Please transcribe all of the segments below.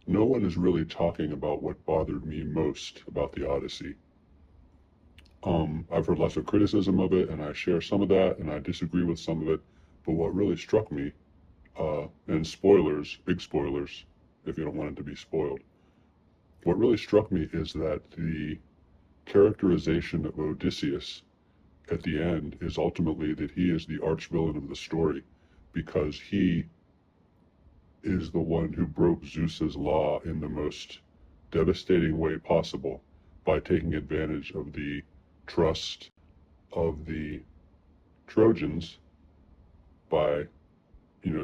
no one is really talking about what bothered me most about the Odyssey. I've heard lots of criticism of it, and I share some of that, and I disagree with some of it. But what really struck me, and spoilers, big spoilers, if you don't want it to be spoiled, what really struck me is that the characterization of Odysseus at the end is ultimately that he is the arch villain of the story because he is the one who broke Zeus's law in the most devastating way possible by taking advantage of the trust of the Trojans by,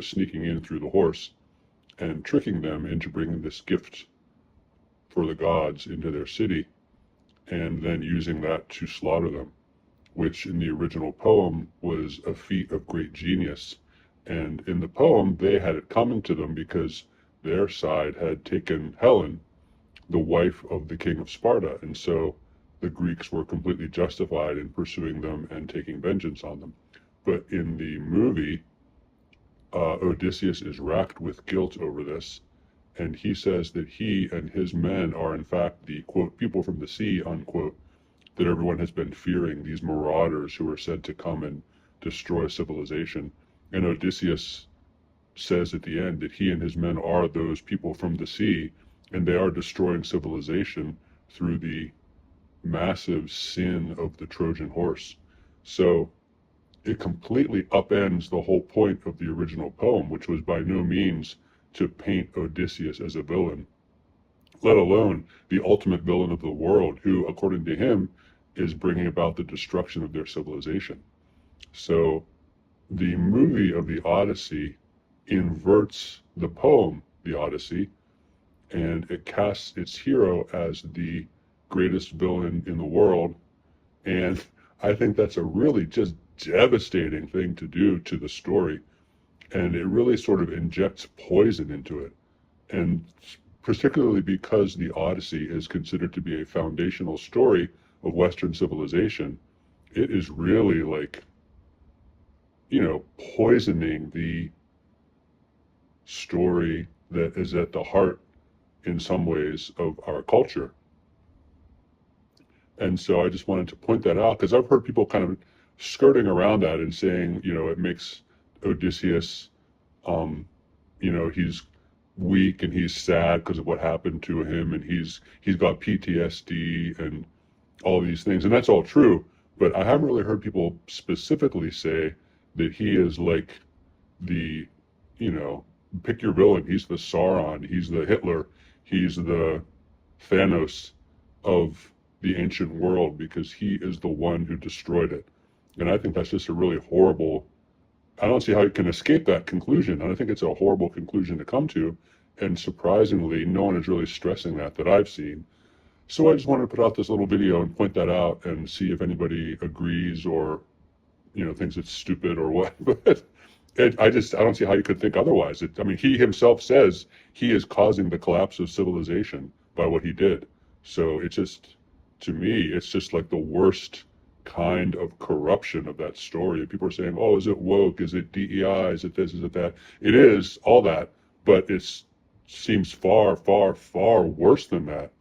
sneaking in through the horse and tricking them into bringing this gift for the gods into their city and then using that to slaughter them, which in the original poem was a feat of great genius. And in the poem, they had it coming to them because their side had taken Helen, the wife of the king of Sparta. And so the Greeks were completely justified in pursuing them and taking vengeance on them. But in the movie, Odysseus is racked with guilt over this, and he says that he and his men are in fact the, quote, people from the sea, unquote, that everyone has been fearing, these marauders who are said to come and destroy civilization. And Odysseus says at the end that he and his men are those people from the sea, and they are destroying civilization through the massive sin of the Trojan horse. So it completely upends the whole point of the original poem, which was by no means to paint Odysseus as a villain, let alone the ultimate villain of the world, who, according to him, is bringing about the destruction of their civilization. So the movie of the Odyssey inverts the poem, the Odyssey, and it casts its hero as the greatest villain in the world. And I think that's a really just devastating thing to do to the story. And it really sort of injects poison into it. And particularly because the Odyssey is considered to be a foundational story of Western civilization, it is really like, poisoning the story that is at the heart, in some ways, of our culture. And so I just wanted to point that out because I've heard people kind of skirting around that and saying, it makes Odysseus, he's weak and he's sad because of what happened to him, and he's got PTSD and all these things, and that's all true. But I haven't really heard people specifically say that he is like the, pick your villain. He's the Sauron. He's the Hitler. He's the Thanos of the ancient world because he is the one who destroyed it. And I think that's just a really horrible, I don't see how you can escape that conclusion. And I think it's a horrible conclusion to come to. And surprisingly, no one is really stressing that I've seen. So I just wanted to put out this little video and point that out and see if anybody agrees or, thinks it's stupid or what. But I don't see how you could think otherwise. He himself says he is causing the collapse of civilization by what he did. So it just, to me, it's just like the worst kind of corruption of that story. And people are saying, oh, is it woke? Is it DEI? Is it this? Is it that? It is all that, but it seems far, far, far worse than that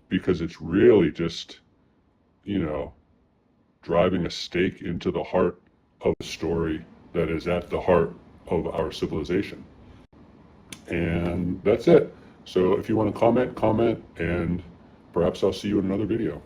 because it's really just, driving a stake into the heart of the story that is at the heart of our civilization. And that's it. So if you want to comment, and perhaps I'll see you in another video.